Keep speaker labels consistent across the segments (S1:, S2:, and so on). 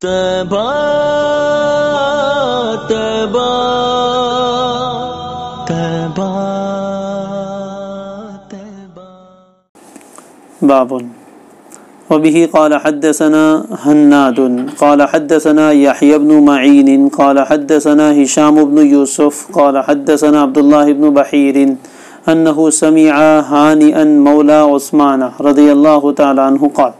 S1: طیبہ طیبہ طیبہ طیبہ.
S2: باب وبه قال حدثنا هناد قال حدثنا يحيى بن معين قال حدثنا هشام بن يوسف قال حدثنا عبد الله بن بحير أنه سمع هانئا مولى عثمان رضي الله تعالى عنه قال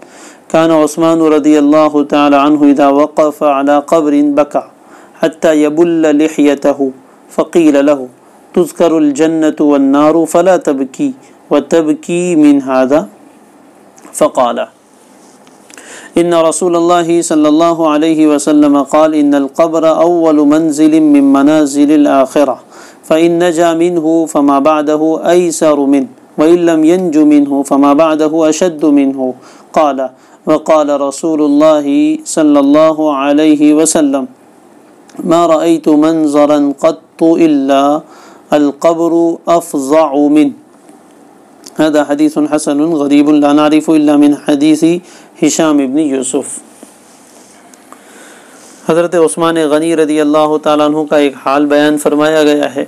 S2: كان عثمان رضي الله تعالى عنه إذا وقف على قبر بكى حتى يبل لحيته فقيل له تذكر الجنة والنار فلا تبكي وتبكي من هذا فقال إن رسول الله صلى الله عليه وسلم قال إن القبر أول منزل من منازل الآخرة فإن نجا منه فما بعده أيسر منه وإن لم ينج منه فما بعده أشد منه قال وقال رسول الله صلى الله عليه وسلم ما رأيت منظرا قط إلا القبر أفظع منه. هذا حديث حسن غريب لا نعرف إلا من حديث ہشام ابن یوسف. حضرت عثمان غنی رضی اللہ تعالیٰ عنہ کا ایک حال بیان فرمایا گیا ہے.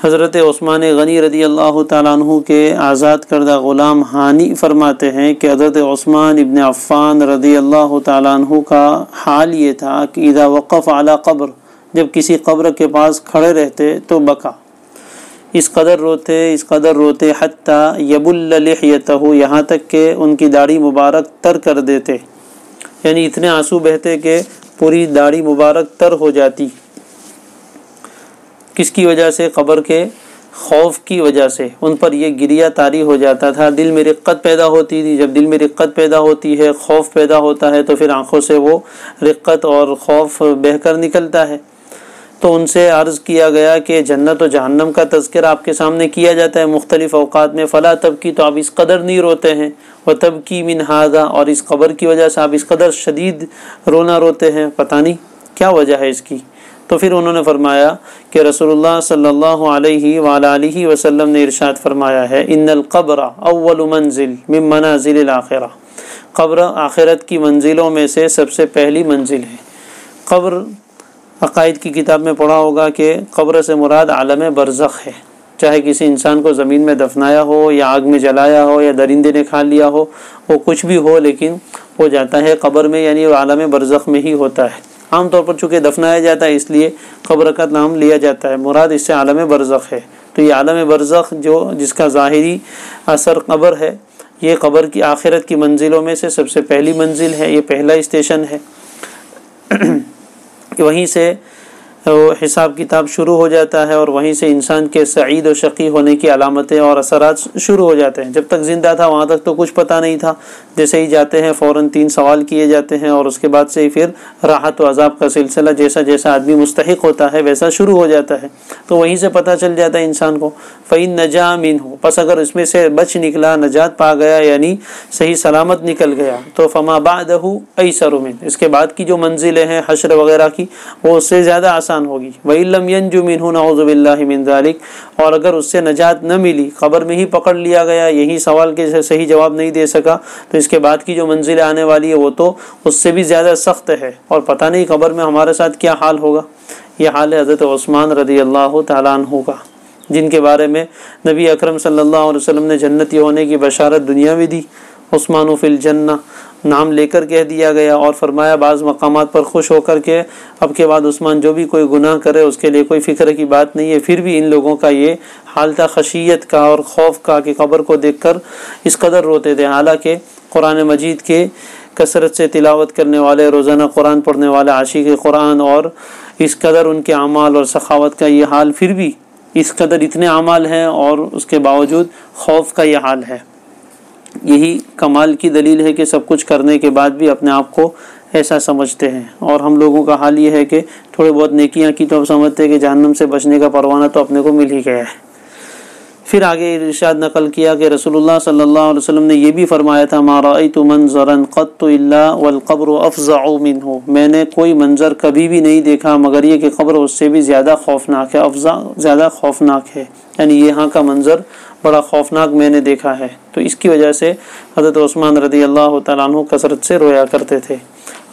S2: حضرت عثمان غنی رضی اللہ تعالیٰ عنہ کے آزاد کردہ غلام ہانی فرماتے ہیں کہ حضرت عثمان ابن عفان رضی اللہ تعالیٰ عنہ کا حال یہ تھا کہ اذا وقف علی قبر، جب کسی قبر کے پاس کھڑے رہتے تو بکا، اس قدر روتے حتی یبل لحیتہ، یہاں تک کہ ان کی داڑھی مبارک تر کر دیتے، یعنی اتنے آنسو بہتے کہ پوری داڑھی مبارک تر ہو جاتی. کس کی وجہ سے؟ قبر کے خوف کی وجہ سے. ان پر یہ گریہ طاری ہو جاتا تھا، دل میں رقت پیدا ہوتی تھی. جب دل میں رقت پیدا ہوتی ہے، خوف پیدا ہوتا ہے، تو پھر آنکھوں سے وہ رقت اور خوف بہہ کر نکلتا ہے. تو ان سے عرض کیا گیا کہ جنت و جہنم کا تذکرہ آپ کے سامنے کیا جاتا ہے مختلف اوقات میں، فلا تبکی، تو آپ اس قدر نہیں روتے ہیں، وتبکی من ھذا، اور اس قبر کی وجہ سے آپ اس قدر شدید رونا روتے ہیں، پتہ نہیں کیا وجہ ہے اس کی. تو پھر انہوں نے فرمایا کہ رسول اللہ صلی اللہ علیہ وآلہ وسلم نے ارشاد فرمایا ہے ان القبر اول منزل من منازل الآخرہ، قبر آخرت کی منزلوں میں سے سب سے پہلی منزل ہے. قبر عقائد کی کتاب میں پڑھا ہوگا کہ قبر سے مراد عالم برزخ ہے. چاہے کسی انسان کو زمین میں دفنایا ہو یا آگ میں جلایا ہو یا درندے نے کھا لیا ہو، وہ کچھ بھی ہو، لیکن وہ جاتا ہے قبر میں، یعنی وہ عالم برزخ میں ہی ہوتا ہے. عام طور پر چونکہ دفنایا جاتا ہے اس لیے قبر کا نام لیا جاتا ہے، مراد اس سے عالم برزخ ہے. تو یہ عالم برزخ جس کا ظاہری اثر قبر ہے، یہ قبر کی آخرت کی منزلوں میں سے سب سے پہلی منزل ہے، یہ پہلا اسٹیشن ہے. وہیں سے حساب کتاب شروع ہو جاتا ہے اور وہیں سے انسان کے سعید و شقی ہونے کی علامتیں اور اثرات شروع ہو جاتے ہیں. جب تک زندہ تھا وہاں تک تو کچھ پتہ نہیں تھا، جیسے ہی جاتے ہیں فوراً 3 سوال کیے جاتے ہیں، اور اس کے بعد سے ہی پھر راحت و عذاب کا سلسلہ جیسا جیسا آدمی مستحق ہوتا ہے ویسا شروع ہو جاتا ہے. تو وہیں سے پتہ چل جاتا ہے انسان کو. فَإِن نَجَا مِنْهُ، پس اگر اس میں سے بچ نکلا، نجات پا گیا، یعنی صحیح سلامت نکل گیا، تو فَمَا بَعْدَهُ أَيْسَرُ مِنْهُ، اس کے بعد کی جو منزلیں ہیں حشر وغیرہ کی، وہ اس سے زیادہ آسان ہوگی. وَإِن لَمْ يَنْجُ مِنْهُ نَعُوذُ بِاللَّهِ مِنْ ذَلِكَ، اور اگر اس سے نجات نہ ملی، قبر میں ہی پکڑ لیا گیا، یہی سوال کے صحیح جواب نہیں دے سکا، تو اس کے بعد کی جو منزل آنے والی ہے وہ تو اس سے بھی زیادہ سخت ہے، اور پتہ نہیں قبر میں ہمارے ساتھ کیا حال ہوگا. یہ حال ہے حضرت عثمان رضی اللہ تعالیٰ عنہ کا، جن کے بارے میں نبی اکرم صلی اللہ علیہ وسلم نے جنتی ہونے کی بشارت دنیا میں دی. عثمان فی الجنہ نام لے کر کہہ دیا گیا، اور فرمایا بعض مقامات پر خوش ہو کر کے اب کے بعد عثمان جو بھی کوئی گناہ کرے اس کے لیے کوئی فکر کی بات نہیں ہے. پھر بھی ان لوگوں کا یہ حال تھا خشیت کا اور خوف کا کہ قبر کو دیکھ کر اس قدر روتے تھے. حالانکہ قرآن مجید کے کثرت سے تلاوت کرنے والے، روزانہ قرآن پڑھنے والے عاشق قرآن، اور اس قدر ان کے اعمال اور سخاوت کا یہ حال، پھر بھی اس قدر اتنے اعمال ہیں اور اس کے باوجود خوف کا یہ حال ہے. یہی کمال کی دلیل ہے کہ سب کچھ کرنے کے بعد بھی اپنے آپ کو ایسا سمجھتے ہیں. اور ہم لوگوں کا حال یہ ہے کہ تھوڑے بہت نیکیاں کی تو اب سمجھتے ہیں کہ جہنم سے بچنے کا پروانہ تو اپنے کو مل ہی گیا ہے. پھر آگے ارشاد نقل کیا کہ رسول اللہ صلی اللہ علیہ وسلم نے یہ بھی فرمایا تھا ما رأیت منظرا قط الا والقبر افظع منہ، میں نے کوئی منظر کبھی بھی نہیں دیکھا مگر یہ کہ قبر اس سے بھی زیادہ خوفناک ہے. افظع زیادہ خوفناک ہے، یعنی یہاں کا منظر بڑا خوفناک میں نے دیکھا ہے. تو اس کی وجہ سے حضرت عثمان رضی اللہ تعالیٰ عنہ کثرت سے رویا کرتے تھے.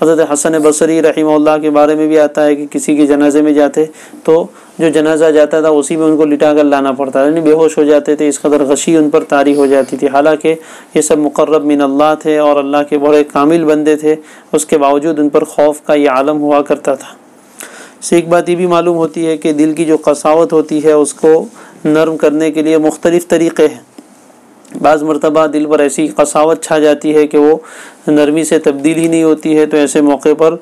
S2: حضرت حسن بصری رحمہ اللہ کے بارے میں بھی آتا ہے کہ کسی کے جنازے میں جاتے تو جو جنازہ جاتا تھا اسی میں ان کو لٹا کر لانا پڑتا تھا، یعنی بے ہوش ہو جاتے تھے، اس قدر غشی ان پر طاری ہو جاتی تھی، حالانکہ یہ سب مقرب من اللہ تھے اور اللہ کے بڑے کامل بندے تھے، اس کے باوجود ان پر خوف کا یہ عالم ہوا کرتا تھا۔ سے ایک بات یہ بھی معلوم ہوتی ہے کہ دل کی جو قساوت ہوتی ہے اس کو نرم کرنے کے لیے مختلف طریقے ہیں۔ بعض مرتبہ دل پر ایسی قساوت چھا جاتی ہے کہ وہ نرمی سے تبدیل ہی نہیں ہوتی ہے، تو ایسے موقع پر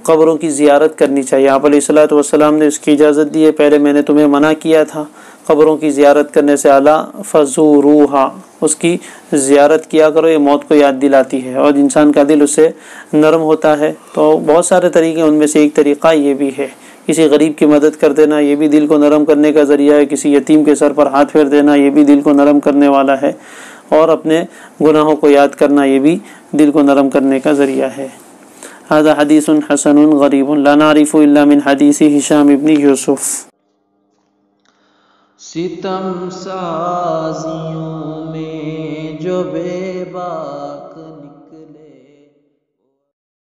S2: قبروں کی زیارت کرنی چاہیے۔ آپ علیہ الصلوۃ والسلام نے اس کی اجازت دی ہے، پہلے میں نے تمہیں منع کیا تھا قبروں کی زیارت کرنے سے، الا فزوروہا، اس کی زیارت کیا کرو، یہ موت کو یاد دلاتی ہے اور انسان کا دل اس سے نرم ہوتا ہے۔ تو بہت سارے طریقے، ان میں سے ایک طریقہ یہ بھی ہے، کسی غریب کی مدد کر دینا، یہ بھی دل کو نرم کرنے کا ذریعہ ہے، کسی یتیم کے سر پر ہاتھ پھیر دینا، یہ بھی دل کو نرم کرنے والا ہے، اور اپنے گناہوں کو یاد کرنا، یہ بھی دل کو نرم کرنے کا ذریعہ ہے۔ هذا حدیث حسن غریب لا نعرف الا من حدیث ہشام ابن یوسف۔
S1: ستم سازیوں میں جو بے بار